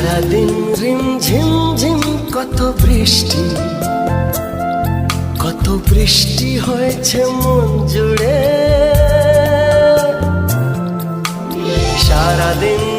সারাদিন রিম ঝিম ঝিম কত বৃষ্টি হয়েছে মন জুড়ে। সারাদিন